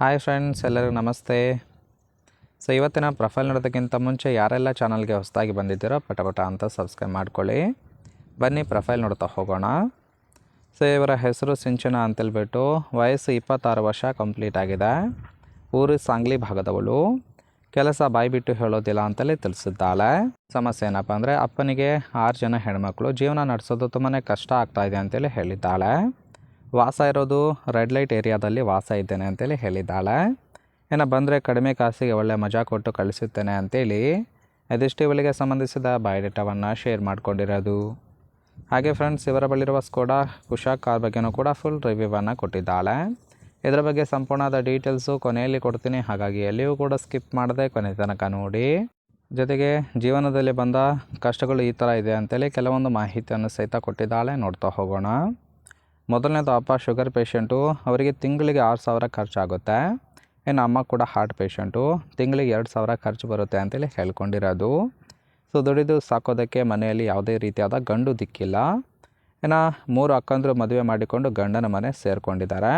Hi friends, ಎಲ್ಲರಿಗೂ ನಮಸ್ತೆ. So ಇವತ್ತಿನ ಪ್ರೊಫೈಲ್ ನೋಡೋದಕ್ಕಿಂತ ಮುಂಚೆ ಯಾರೆಲ್ಲ ಚಾನಲ್ಗೆ ಹೊಸದಾಗಿ ಬಂದಿದ್ದೀರೋ ಪಟ ಅಂತ ಸಬ್ಸ್ಕ್ರೈಬ್ ಮಾಡ್ಕೊಳ್ಳಿ. ಬನ್ನಿ ಪ್ರೊಫೈಲ್ ನೋಡ್ತಾ ಹೋಗೋಣ. ಸೊ ಇವರ ಹೆಸರು ಸಿಂಚನ ಅಂತೇಳ್ಬಿಟ್ಟು, ವಯಸ್ಸು 26 ವರ್ಷ ಕಂಪ್ಲೀಟ್ ಆಗಿದೆ. ಊರು ಸಾಂಗ್ಲಿ ಭಾಗದವಳು. ಕೆಲಸ ಬಾಯ್ಬಿಟ್ಟು ಹೇಳೋದಿಲ್ಲ ಅಂತಲೇ ತಿಳಿಸಿದ್ದಾಳೆ. ಸಮಸ್ಯೆ ಏನಪ್ಪ ಅಂದರೆ, ಅಪ್ಪನಿಗೆ 6 ಜನ ಹೆಣ್ಮಕ್ಳು, ಜೀವನ ನಡೆಸೋದು ತುಂಬಾ ಕಷ್ಟ ಆಗ್ತಾಯಿದೆ ಅಂತೇಳಿ ಹೇಳಿದ್ದಾಳೆ. ವಾಸ ಇರೋದು ರೆಡ್ ಲೈಟ್ ಏರಿಯಾದಲ್ಲಿ ವಾಸ ಇದ್ದೇನೆ ಅಂತೇಳಿ ಹೇಳಿದ್ದಾಳೆ. ಇನ್ನು ಬಂದರೆ ಕಡಿಮೆ ಕಾಸಿಗೆ ಒಳ್ಳೆ ಮಜಾ ಕೊಟ್ಟು ಕಳಿಸುತ್ತೇನೆ ಅಂತೇಳಿ ಇದಿಷ್ಟು ಇವಳಿಗೆ ಸಂಬಂಧಿಸಿದ ಬಯೋಡೇಟಾವನ್ನು ಶೇರ್ ಮಾಡಿಕೊಂಡಿರೋದು. ಹಾಗೆ ಫ್ರೆಂಡ್ಸ್, ಇವರ ಬಳಿರುವ ಸ್ಕೋಡಾ ಕುಶಾಕ್ ಕಾರ್ ಬಗ್ಗೆನೂ ಕೂಡ ಫುಲ್ ರಿವ್ಯೂವನ್ನು ಕೊಟ್ಟಿದ್ದಾಳೆ. ಇದರ ಬಗ್ಗೆ ಸಂಪೂರ್ಣವಾದ ಡೀಟೇಲ್ಸು ಕೊನೆಯಲ್ಲಿ ಕೊಡ್ತೀನಿ, ಹಾಗಾಗಿ ಎಲ್ಲಿಯೂ ಕೂಡ ಸ್ಕಿಪ್ ಮಾಡದೆ ಕೊನೆ ತನಕ ನೋಡಿ. ಜೊತೆಗೆ ಜೀವನದಲ್ಲಿ ಬಂದ ಕಷ್ಟಗಳು ಈ ಥರ ಇದೆ ಅಂತೇಳಿ ಕೆಲವೊಂದು ಮಾಹಿತಿಯನ್ನು ಸಹಿತ ಕೊಟ್ಟಿದ್ದಾಳೆ. ನೋಡ್ತಾ ಹೋಗೋಣ. ಮೊದಲನೇದು, ಅಪ್ಪ ಶುಗರ್ ಪೇಷಂಟು, ಅವರಿಗೆ ತಿಂಗಳಿಗೆ 6,000 ಖರ್ಚಾಗುತ್ತೆ. ಇನ್ನು ಅಮ್ಮ ಕೂಡ ಹಾರ್ಟ್ ಪೇಷಂಟು, ತಿಂಗಳಿಗೆ 2,000 ಖರ್ಚು ಬರುತ್ತೆ ಅಂತೇಳಿ ಹೇಳ್ಕೊಂಡಿರೋದು. ಸೊ ದುಡಿದು ಸಾಕೋದಕ್ಕೆ ಮನೆಯಲ್ಲಿ ಯಾವುದೇ ರೀತಿಯಾದ ಗಂಡು ದಿಕ್ಕಿಲ್ಲ. ಇನ್ನು 3 ಅಕ್ಕಂದರು ಮದುವೆ ಮಾಡಿಕೊಂಡು ಗಂಡನ ಮನೆ ಸೇರಿಕೊಂಡಿದ್ದಾರೆ.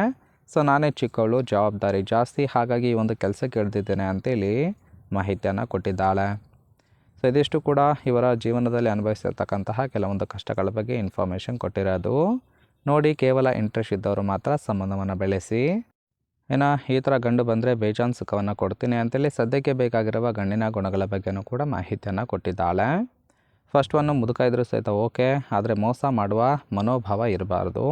ಸೊ ನಾನೇ ಚಿಕ್ಕವಳು, ಜವಾಬ್ದಾರಿ ಜಾಸ್ತಿ, ಹಾಗಾಗಿ ಈ ಒಂದು ಕೆಲಸಕ್ಕೆ ಇಳಿದಿದ್ದೇನೆ ಅಂತೇಳಿ ಮಾಹಿತಿಯನ್ನು ಕೊಟ್ಟಿದ್ದಾಳೆ. ಸೊ ಇದಿಷ್ಟು ಕೂಡ ಇವರ ಜೀವನದಲ್ಲಿ ಅನುಭವಿಸಿರ್ತಕ್ಕಂತಹ ಕೆಲವೊಂದು ಕಷ್ಟಗಳ ಬಗ್ಗೆ ಇನ್ಫಾರ್ಮೇಷನ್ ಕೊಟ್ಟಿರೋದು. ನೋಡಿ, ಕೇವಲ ಇಂಟ್ರೆಸ್ಟ್ ಇದ್ದವರು ಮಾತ್ರ ಸಂಬಂಧವನ್ನು ಬೆಳೆಸಿ. ಇನ್ನು ಈ ಥರ ಗಂಡು ಬಂದರೆ ಬೇಜಾನ್ ಸುಖವನ್ನು ಕೊಡ್ತೀನಿ ಅಂತೇಳಿ ಸದ್ಯಕ್ಕೆ ಬೇಕಾಗಿರುವ ಗಂಡಿನ ಗುಣಗಳ ಬಗ್ಗೆನೂ ಕೂಡ ಮಾಹಿತಿಯನ್ನು ಕೊಟ್ಟಿದ್ದಾಳೆ. ಫಸ್ಟ್ ಒನ್ನು, ಮುದುಕ ಇದ್ರೂ ಸಹಿತ ಓಕೆ, ಆದರೆ ಮೋಸ ಮಾಡುವ ಮನೋಭಾವ ಇರಬಾರ್ದು.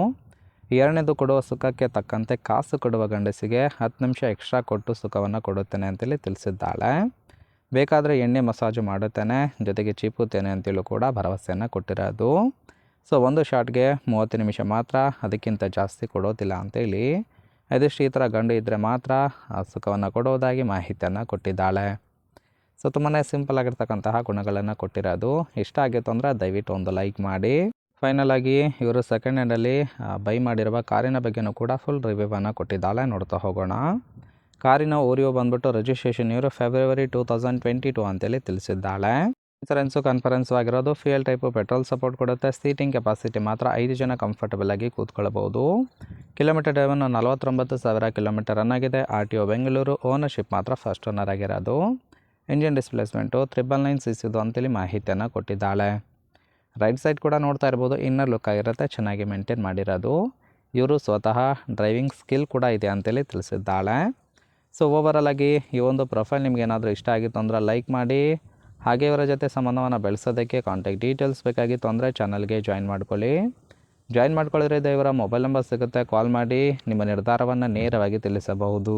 ಎರಡನೇದು, ಕೊಡುವ ಸುಖಕ್ಕೆ ತಕ್ಕಂತೆ ಕಾಸು ಕೊಡುವ ಗಂಡಸಿಗೆ 10 ನಿಮಿಷ ಎಕ್ಸ್ಟ್ರಾ ಕೊಟ್ಟು ಸುಖವನ್ನು ಕೊಡುತ್ತೇನೆ ಅಂತೇಳಿ ತಿಳಿಸಿದ್ದಾಳೆ. ಬೇಕಾದರೆ ಎಣ್ಣೆ ಮಸಾಜು ಮಾಡುತ್ತೇನೆ, ಜೊತೆಗೆ ಚೀಪುತ್ತೇನೆ ಅಂತೇಳಿ ಕೂಡ ಭರವಸೆಯನ್ನು ಕೊಟ್ಟಿರೋದು. ಸೊ ಒಂದು ಶಾಟ್ಗೆ 30 ನಿಮಿಷ ಮಾತ್ರ, ಅದಕ್ಕಿಂತ ಜಾಸ್ತಿ ಕೊಡೋದಿಲ್ಲ ಅಂತೇಳಿ ಇದಿಷ್ಟು ಈ ಥರ ಗಂಡು ಇದ್ದರೆ ಮಾತ್ರ ಸುಖವನ್ನು ಕೊಡೋದಾಗಿ ಮಾಹಿತಿಯನ್ನು ಕೊಟ್ಟಿದ್ದಾಳೆ. ಸೊ ತುಂಬಾ ಸಿಂಪಲ್ ಆಗಿರ್ತಕ್ಕಂತಹ ಗುಣಗಳನ್ನು ಕೊಟ್ಟಿರೋದು. ಇಷ್ಟ ಆಗಿತ್ತು ಅಂದರೆ ದಯವಿಟ್ಟು ಒಂದು ಲೈಕ್ ಮಾಡಿ. ಫೈನಲ್ ಆಗಿ ಇವರು ಸೆಕೆಂಡ್ ಹ್ಯಾಂಡಲ್ಲಿ ಬೈ ಮಾಡಿರುವ ಕಾರಿನ ಬಗ್ಗೆನೂ ಕೂಡ ಫುಲ್ ರಿವ್ಯೂವನ್ನು ಕೊಟ್ಟಿದ್ದಾಳೆ. ನೋಡ್ತಾ ಹೋಗೋಣ. ಕಾರಿನ ಓರಿಯೋ ಬಂದ್ಬಿಟ್ಟು ರಿಜಿಸ್ಟ್ರೇಷನ್ ಇವರು ಫೆಬ್ರವರಿ 2022 ಅಂತೇಳಿ ತಿಳಿಸಿದ್ದಾಳೆ. ಇನ್ಸೂರೆನ್ಸು ಕನ್ಫರೆನ್ಸ್ ಆಗಿರೋದು, ಫ್ಯೂಯಲ್ ಟೈಪು ಪೆಟ್ರೋಲ್ ಸಪೋರ್ಟ್ ಕೊಡುತ್ತೆ. ಸೀಟಿಂಗ್ ಕೆಪಾಸಿಟಿ ಮಾತ್ರ 5 ಜನ ಕಂಫರ್ಟಬಲ್ ಆಗಿ ಕೂತ್ಕೊಳ್ಬೋದು. ಕಿಲೋಮೀಟರ್ ಡ್ರೈವನ್ನು 49,000 ಕಿಲೋಮೀಟರ್ ರನ್ ಆಗಿದೆ. RTO ಬೆಂಗಳೂರು. ಓನರ್ಶಿಪ್ ಮಾತ್ರ ಫಸ್ಟ್ ಓನರ್ ಆಗಿರೋದು. ಇಂಜಿನ್ ಡಿಸ್ಪ್ಲೇಸ್ಮೆಂಟು 999 cc ಅಂತೇಳಿ ಮಾಹಿತಿಯನ್ನು ಕೊಟ್ಟಿದ್ದಾಳೆ. ರೈಟ್ ಸೈಡ್ ಕೂಡ ನೋಡ್ತಾ ಇರ್ಬೋದು, ಇನ್ನರ್ ಲುಕ್ ಆಗಿರುತ್ತೆ, ಚೆನ್ನಾಗಿ ಮೇಂಟೈನ್ ಮಾಡಿರೋದು. ಇವರು ಸ್ವತಃ ಡ್ರೈವಿಂಗ್ ಸ್ಕಿಲ್ ಕೂಡ ಇದೆ ಅಂತೇಳಿ ತಿಳಿಸಿದ್ದಾಳೆ. ಸೊ ಓವರಾಲ್ ಆಗಿ ಈ ಒಂದು ಪ್ರೊಫೈಲ್ ನಿಮ್ಗೆ ಏನಾದರೂ ಇಷ್ಟ ಆಗಿತ್ತು ಅಂದರೆ ಲೈಕ್ ಮಾಡಿ. ಹಾಗೆ ಇವರ ಜೊತೆ ಸಂಬಂಧವನ್ನು ಬೆಳೆಸೋದಕ್ಕೆ ಕಾಂಟ್ಯಾಕ್ಟ್ ಡೀಟೇಲ್ಸ್ ಬೇಕಾಗಿತ್ತು ಅಂದರೆ ಚಾನಲ್ಗೆ ಜಾಯಿನ್ ಮಾಡ್ಕೊಳ್ಳಿ. ಜಾಯಿನ್ ಮಾಡ್ಕೊಳ್ಳೋದ್ರಿಂದ ಇವರ ಮೊಬೈಲ್ ನಂಬರ್ ಸಿಗುತ್ತೆ, ಕಾಲ್ ಮಾಡಿ ನಿಮ್ಮ ನಿರ್ಧಾರವನ್ನು ನೇರವಾಗಿ ತಿಳಿಸಬಹುದು.